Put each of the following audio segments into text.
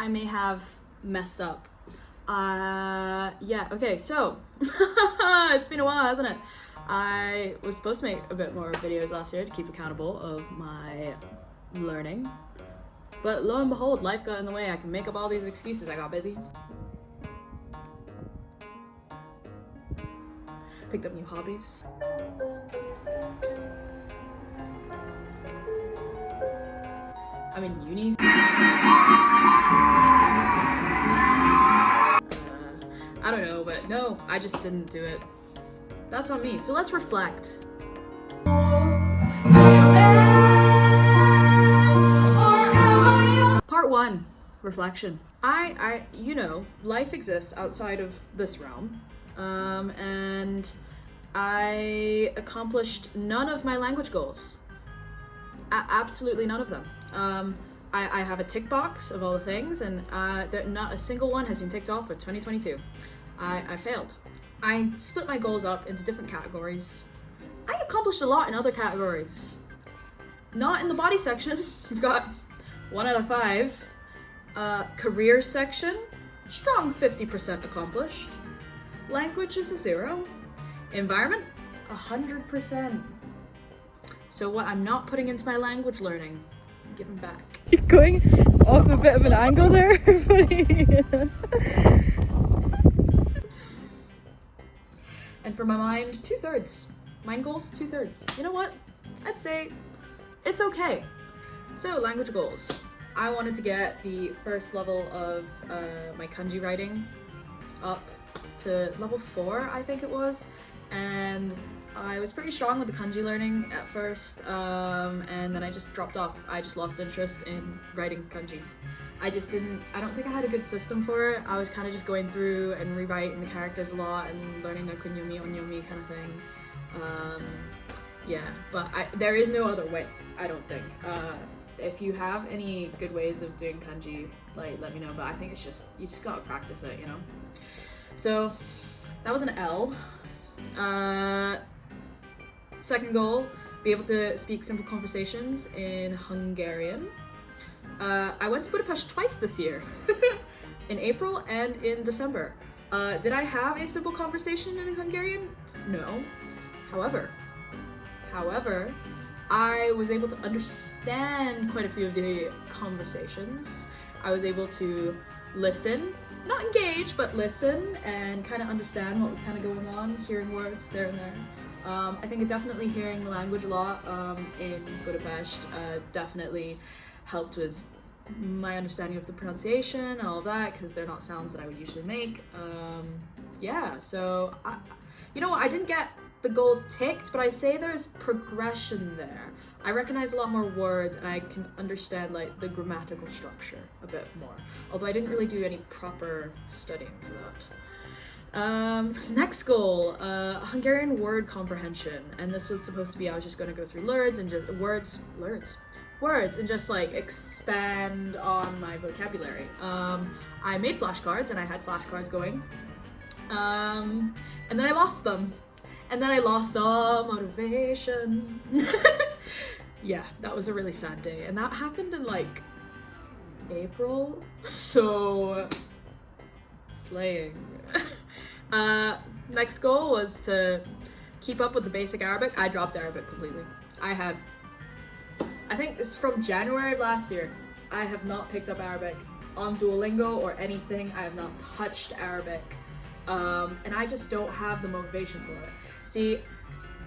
I may have messed up. Yeah, okay, so it's been a while, hasn't it? I was supposed to make a bit more videos last year to keep accountable of my learning, but lo and behold, life got in the way. I can make up all these excuses. I got busy. Picked up new hobbies. I'm in uni. I don't know, but no, I just didn't do it. That's on me. So let's reflect. Part 1, reflection. You know, life exists outside of this realm, and I accomplished none of my language goals. Absolutely none of them. I have a tick box of all the things, and not a single one has been ticked off for 2022. I failed. I split my goals up into different categories. I accomplished a lot in other categories. Not in the body section. We've got 1 out of 5. Career section, strong 50% accomplished. Language is a 0. Environment, 100%. So what I'm not putting into my language learning, I'm giving back. You're going off a bit of an angle there, buddy. And for my mind, 2/3. Mind goals, 2/3. You know what? I'd say it's okay. So language goals. I wanted to get the first level of my kanji writing up to level 4, I think it was. And I was pretty strong with the kanji learning at first, and then I just dropped off. I just lost interest in writing kanji. I don't think I had a good system for it. I was kind of just going through and rewriting the characters a lot and learning the kunyomi, onyomi kind of thing. Yeah, but there is no other way, I don't think. If you have any good ways of doing kanji, like, let me know, but I think it's just, you just gotta practice it, you know? So, that was an L. Second goal, be able to speak simple conversations in Hungarian. I went to Budapest twice this year, in April and in December. Did I have a simple conversation in Hungarian? No. However, I was able to understand quite a few of the conversations. I was able to listen, not engage, but listen and kind of understand what was kind of going on, hearing words there and there. I think definitely hearing the language a lot in Budapest definitely helped with my understanding of the pronunciation and all of that, because they're not sounds that I would usually make. Yeah, so you know what, I didn't get the goal ticked, but I say there's progression there. I recognize a lot more words and I can understand like the grammatical structure a bit more, although I didn't really do any proper studying for that. Next goal, Hungarian word comprehension, and this was supposed to be, I was just going to go through words and just words and just like expand on my vocabulary. I made flashcards and I had flashcards going, and then I lost them. And then I lost all motivation. Yeah, that was a really sad day. And that happened in like April. So, slaying. Next goal was to keep up with the basic Arabic. I dropped Arabic completely. I think it's from January of last year. I have not picked up Arabic on Duolingo or anything. I have not touched Arabic. And I just don't have the motivation for it. See,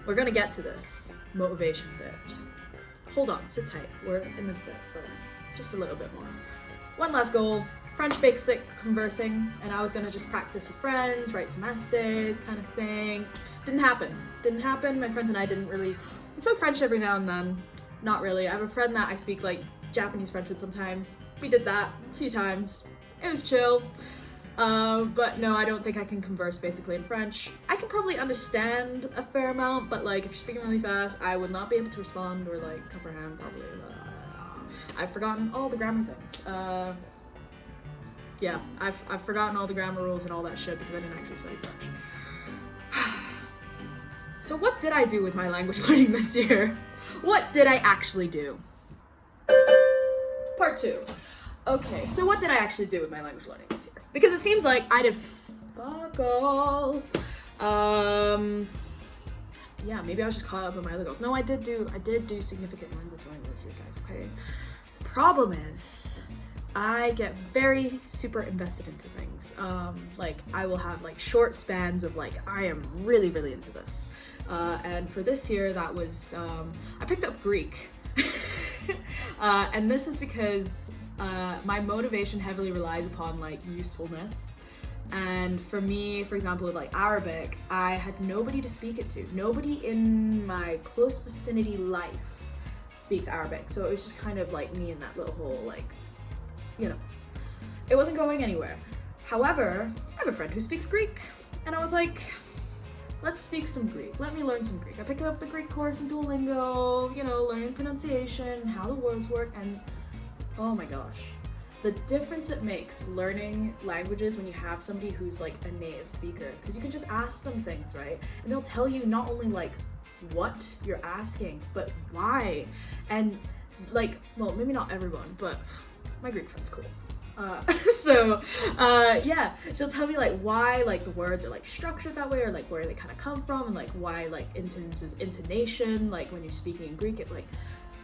we're gonna get to this motivation bit. Just hold on, sit tight. We're in this bit for just a little bit more. One last goal, French basic conversing, and I was gonna just practice with friends, write some essays, kind of thing. Didn't happen. My friends and I didn't really, we spoke French every now and then. Not really. I have a friend that I speak like Japanese French with sometimes. We did that a few times. It was chill. But no, I don't think I can converse basically in French. I can probably understand a fair amount, but like if you're speaking really fast, I would not be able to respond or like comprehend probably. I've forgotten all the grammar things. Yeah, I've forgotten all the grammar rules and all that shit because I didn't actually study French. So what did I do with my language learning this year? What did I actually do? Part 2. Okay, so what did I actually do with my language learning this year? Because it seems like I did fuck all. Yeah, maybe I was just caught up on my other goals. No, I did do significant language learning this year, guys, okay? Problem is, I get very super invested into things. Like, I will have like short spans of like, I am really, really into this. And for this year, that was, I picked up Greek. And this is because my motivation heavily relies upon like usefulness. And for me, for example, with like Arabic, I had nobody to speak it to. Nobody in my close vicinity life speaks Arabic. So it was just kind of like me in that little hole, like, you know, it wasn't going anywhere. However, I have a friend who speaks Greek, and I was like, let's speak some Greek. Let me learn some Greek. I picked up the Greek course in Duolingo, you know, learning pronunciation, how the words work, and oh my gosh. The difference it makes learning languages when you have somebody who's like a native speaker, because you can just ask them things, right? And they'll tell you not only like what you're asking, but why. And like, well, maybe not everyone, but my Greek friend's cool. Yeah, she'll tell me like why like the words are like structured that way, or like where they kind of come from, and like why like in terms of intonation, like when you're speaking in Greek, it like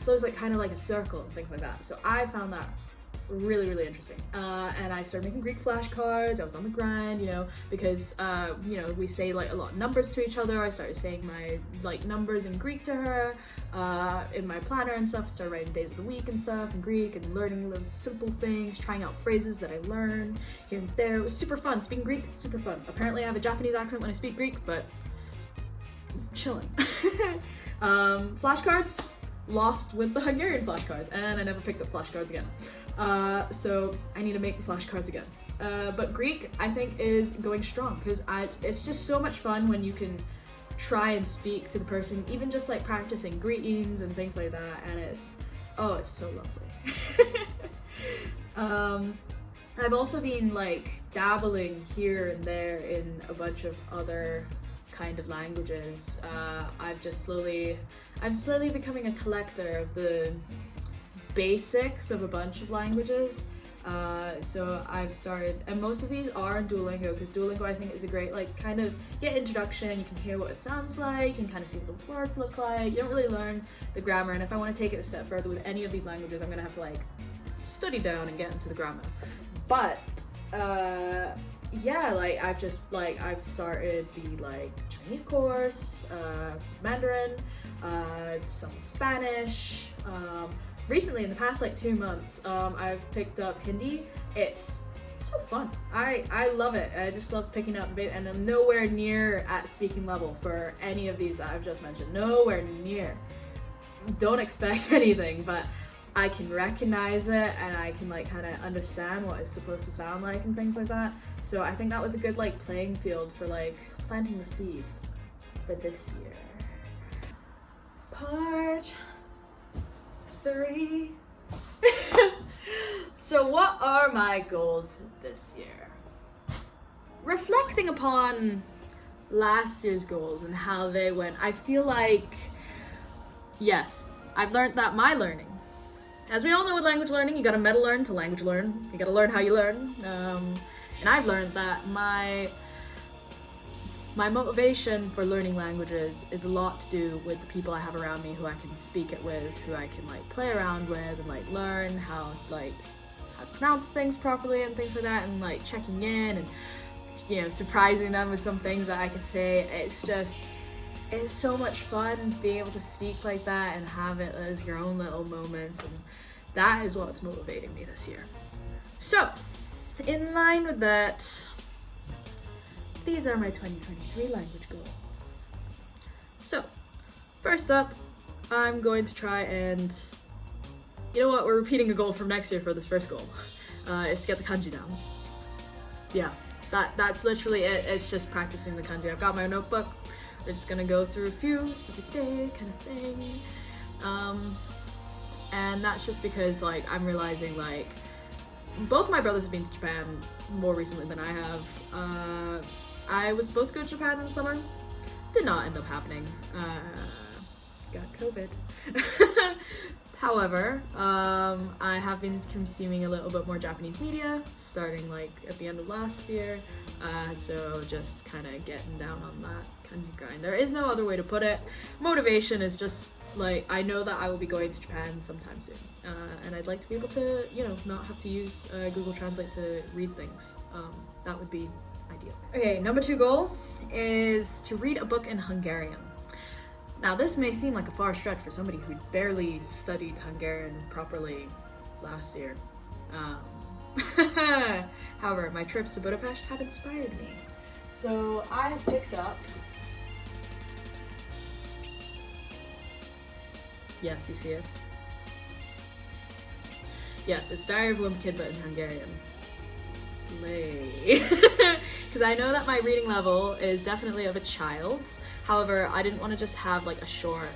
flows like kind of like a circle and things like that. So I found that really, really interesting. And I started making Greek flashcards. I was on the grind, you know, because, you know, we say like a lot of numbers to each other. I started saying my like numbers in Greek to her in my planner and stuff. I started writing days of the week and stuff in Greek and learning little simple things, trying out phrases that I learned here and there. It was super fun. Speaking Greek, super fun. Apparently I have a Japanese accent when I speak Greek, but I'm chilling. Flashcards, lost with the Hungarian flashcards, and I never picked up flashcards again. So I need to make the flashcards again. But Greek, I think, is going strong, because it's just so much fun when you can try and speak to the person, even just like practicing greetings and things like that, and it's so lovely. I've also been like dabbling here and there in a bunch of other kind of languages. I'm slowly becoming a collector of the basics of a bunch of languages. So I've started, and most of these are in Duolingo, because Duolingo I think is a great like kind of introduction. You can hear what it sounds like, you can kind of see what the words look like. You don't really learn the grammar, and if I want to take it a step further with any of these languages, I'm gonna have to like study down and get into the grammar. But yeah, like I've started the like Chinese course, Mandarin, some Spanish. Recently, in the past like 2 months, I've picked up Hindi. It's so fun. I love it. I just love picking up, and I'm nowhere near at speaking level for any of these that I've just mentioned. Nowhere near. Don't expect anything, but I can recognize it, and I can like kind of understand what it's supposed to sound like and things like that. So I think that was a good like playing field for like planting the seeds for this year. Part 3. So what are my goals this year? Reflecting upon last year's goals and how they went, I feel like, yes, I've learned that my learning, as we all know with language learning, you gotta meta learn to language learn. You gotta learn how you learn. And I've learned that my motivation for learning languages is a lot to do with the people I have around me who I can speak it with, who I can like play around with and like learn how to pronounce things properly and things like that, and like checking in and, you know, surprising them with some things that I can say. It's so much fun being able to speak like that and have it as your own little moments, and that is what's motivating me this year. So, in line with that, these are my 2023 language goals. So, first up, I'm going to try and, you know what, we're repeating a goal from next year for this first goal, is to get the kanji down. Yeah, that's literally it. It's just practicing the kanji. I've got my notebook. We're just gonna go through a few every day kind of thing. And that's just because like I'm realizing like both my brothers have been to Japan more recently than I have. I was supposed to go to Japan in the summer. Did not end up happening. Got COVID. However, I have been consuming a little bit more Japanese media starting like at the end of last year, so just kind of getting down on that kanji grind. There is no other way to put it. Motivation is just like, I know that I will be going to Japan sometime soon, and I'd like to be able to, you know, not have to use Google Translate to read things. That would be ideal. Okay, number 2 goal is to read a book in Hungarian. Now, this may seem like a far stretch for somebody who barely studied Hungarian properly last year. However, my trips to Budapest have inspired me. So I picked up... Yes, you see it? Yes, it's Diary of a Wimpy Kid, but in Hungarian. Slay. Because I know that my reading level is definitely of a child's. However, I didn't want to just have like a short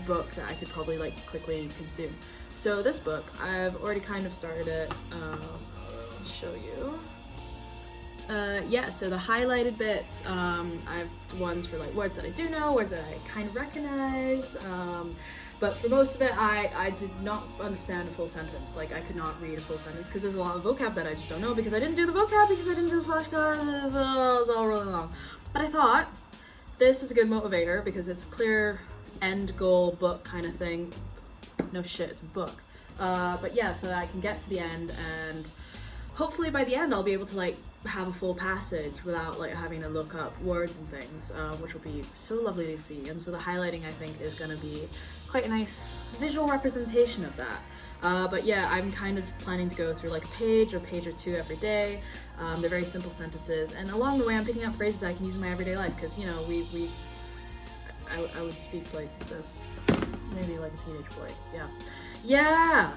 book that I could probably like quickly consume. So this book, I've already kind of started it. I'll show you. Yeah, so the highlighted bits, I've ones for like words that I do know, words that I kind of recognize, but for most of it, I did not understand a full sentence. Like, I could not read a full sentence because there's a lot of vocab that I just don't know because I didn't do the vocab, because I didn't do the flashcards, it was all really long. But I thought this is a good motivator because it's a clear end goal book kind of thing. No shit, it's a book. But yeah, so that I can get to the end, and hopefully by the end I'll be able to like have a full passage without like having to look up words and things, which will be so lovely to see. And so the highlighting, I think, is going to be quite a nice visual representation of that. But yeah, I'm kind of planning to go through like a page or two every day. They're very simple sentences, and along the way I'm picking up phrases I can use in my everyday life, because you know, I would speak like this, maybe like a teenage boy. Yeah.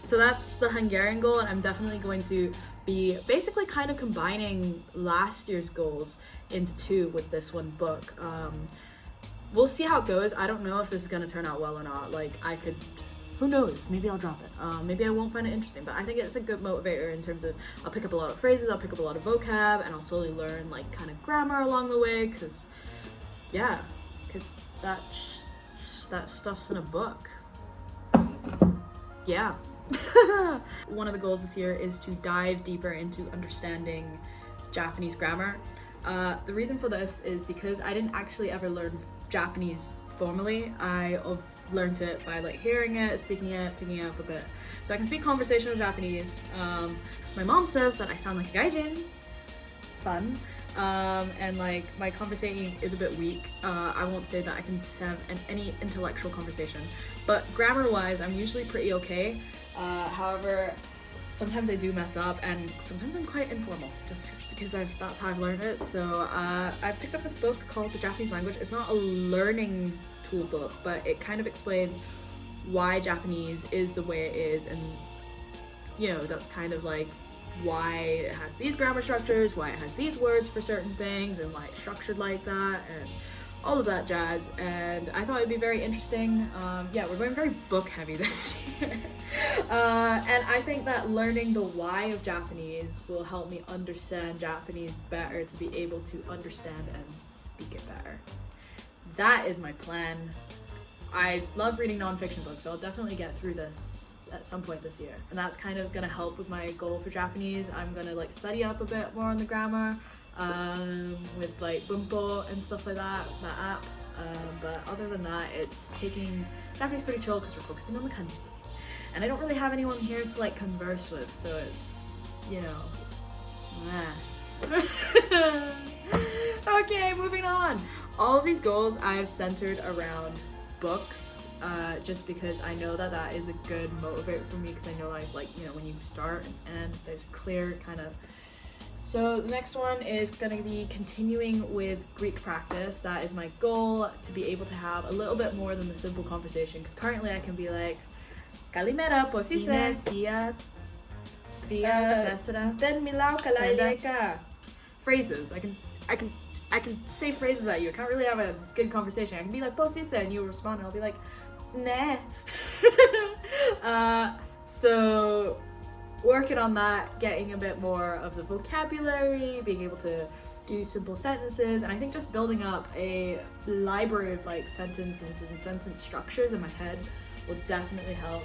So that's the Hungarian goal, and I'm definitely going to be basically kind of combining last year's goals into 2 with this one book. We'll see how it goes. I don't know if this is going to turn out well or not. Like, who knows, maybe I'll drop it. Maybe I won't find it interesting, but I think it's a good motivator in terms of I'll pick up a lot of phrases, I'll pick up a lot of vocab, and I'll slowly learn like kind of grammar along the way, because that stuff's in a book. Yeah. One of the goals this year is to dive deeper into understanding Japanese grammar. The reason for this is because I didn't actually ever learn Japanese formally. I've learned it by like hearing it, speaking it, picking it up a bit. So I can speak conversational Japanese. My mom says that I sound like a gaijin. Fun. And like my conversating is a bit weak. I won't say that I can have any intellectual conversation, but grammar wise I'm usually pretty okay. However, sometimes I do mess up, and sometimes I'm quite informal just because that's how I've learned it. So I've picked up this book called The Japanese Language. It's not a learning tool book, but it kind of explains why Japanese is the way it is, and you know, that's kind of like why it has these grammar structures, why it has these words for certain things, and why it's structured like that, and all of that jazz. And I thought it'd be very interesting. Yeah, we're going very book heavy this year. And I think that learning the why of Japanese will help me understand Japanese better, to be able to understand and speak it better. That is my plan. I love reading nonfiction books, so I'll definitely get through this at some point this year, and that's kind of gonna help with my goal for Japanese. I'm gonna like study up a bit more on the grammar, with like Bunpo and stuff like that app, but other than that, it's taking Japanese pretty chill because we're focusing on the kanji, and I don't really have anyone here to like converse with, so it's, you know, Okay, moving on. All of these goals I've centered around books, just because I know that that is a good motivator for me, because I know like you know, when you start and end, there's clear kind of. So the next one is gonna be continuing with Greek practice. That is my goal, to be able to have a little bit more than the simple conversation, because currently I can be like Kalimera po si se dia tria desera den milau kalaileka. Phrases. I can say phrases at you. I can't really have a good conversation. I can be like, po si se, and you'll respond, and I'll be like, nah. So working on that, getting a bit more of the vocabulary, being able to do simple sentences, and I think just building up a library of like sentences and sentence structures in my head will definitely help.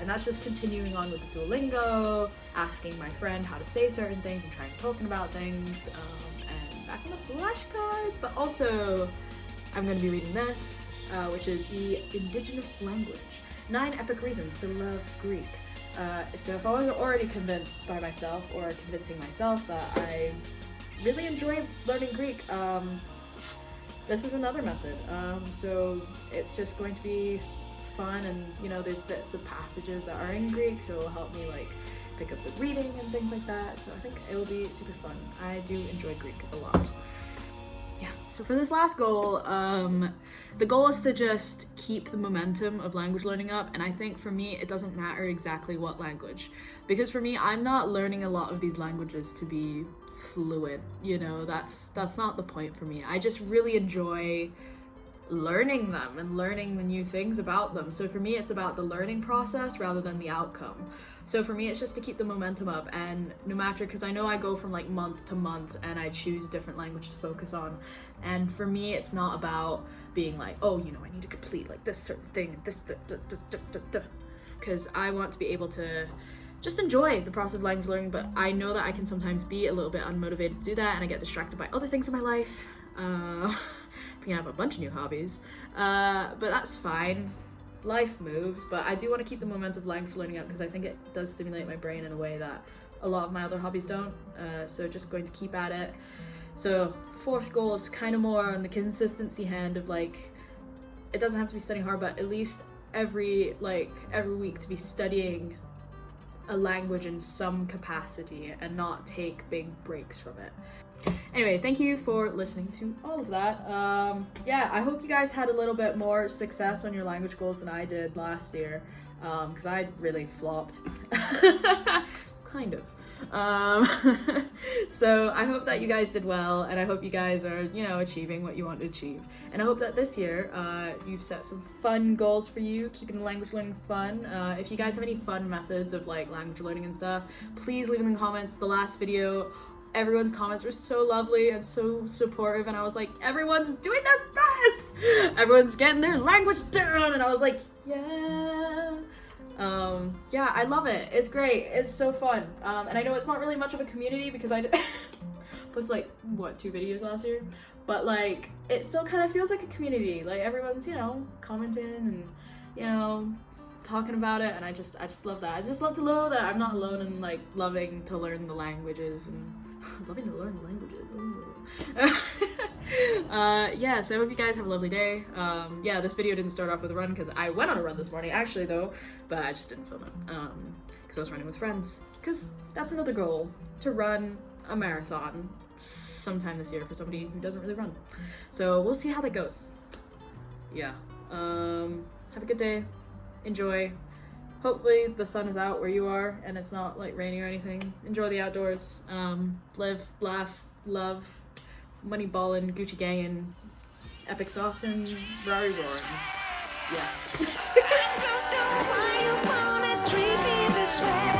And that's just continuing on with the Duolingo, asking my friend how to say certain things and trying talking about things, and back on the flashcards. But also, I'm going to be reading this, which is The Indigenous Language, 9 Epic Reasons to Love Greek. So if I wasn't already convinced by myself or convincing myself that I really enjoy learning Greek, this is another method. So it's just going to be fun, and you know, there's bits of passages that are in Greek, so it'll help me like pick up the reading and things like that. So I think it will be super fun. I do enjoy Greek a lot. Yeah, so for this last goal, the goal is to just keep the momentum of language learning up, and I think for me it doesn't matter exactly what language, because for me, I'm not learning a lot of these languages to be fluent, you know, that's not the point for me. I just really enjoy learning them and learning the new things about them. So for me, it's about the learning process rather than the outcome. So for me, it's just to keep the momentum up, and no matter, because I know I go from like month to month and I choose a different language to focus on, and for me it's not about being like, oh, you know, I need to complete like this certain thing, this because I want to be able to just enjoy the process of language learning. But I know that I can sometimes be a little bit unmotivated to do that, and I get distracted by other things in my life. I have a bunch of new hobbies, but that's fine. Life moves, but I do want to keep the momentum of language learning up because I think it does stimulate my brain in a way that a lot of my other hobbies don't. So just going to keep at it. So 4th goal is kind of more on the consistency hand of like, it doesn't have to be studying hard, but at least every week to be studying a language in some capacity and not take big breaks from it. Anyway, thank you for listening to all of that. Yeah, I hope you guys had a little bit more success on your language goals than I did last year, because I really flopped. Kind of. So I hope that you guys did well, and I hope you guys are, you know, achieving what you want to achieve. And I hope that this year you've set some fun goals for you, keeping the language learning fun. If you guys have any fun methods of like language learning and stuff, please leave in the comments. The last video, everyone's comments were so lovely and so supportive, and I was like, everyone's doing their best, everyone's getting their language down, and I was like, yeah. Yeah, I love it. It's great. It's so fun. And I know it's not really much of a community because I posted like, what, 2 videos last year? But like, it still kind of feels like a community. Like everyone's, you know, commenting and, you know, talking about it, and I just love that. I just love to know that I'm not alone in like loving to learn the languages and loving to learn languages. Yeah, so I hope you guys have a lovely day. Yeah, this video didn't start off with a run because I went on a run this morning actually though, but I just didn't film it because I was running with friends, because that's another goal, to run a marathon sometime this year for somebody who doesn't really run. So we'll see how that goes. Yeah, have a good day, enjoy. Hopefully the sun is out where you are and it's not like raining or anything. Enjoy the outdoors. Live, laugh, love, money ballin', Gucci gangin', epic saucin', Rari roaring. Yeah. I don't know why you wanna treat me this way.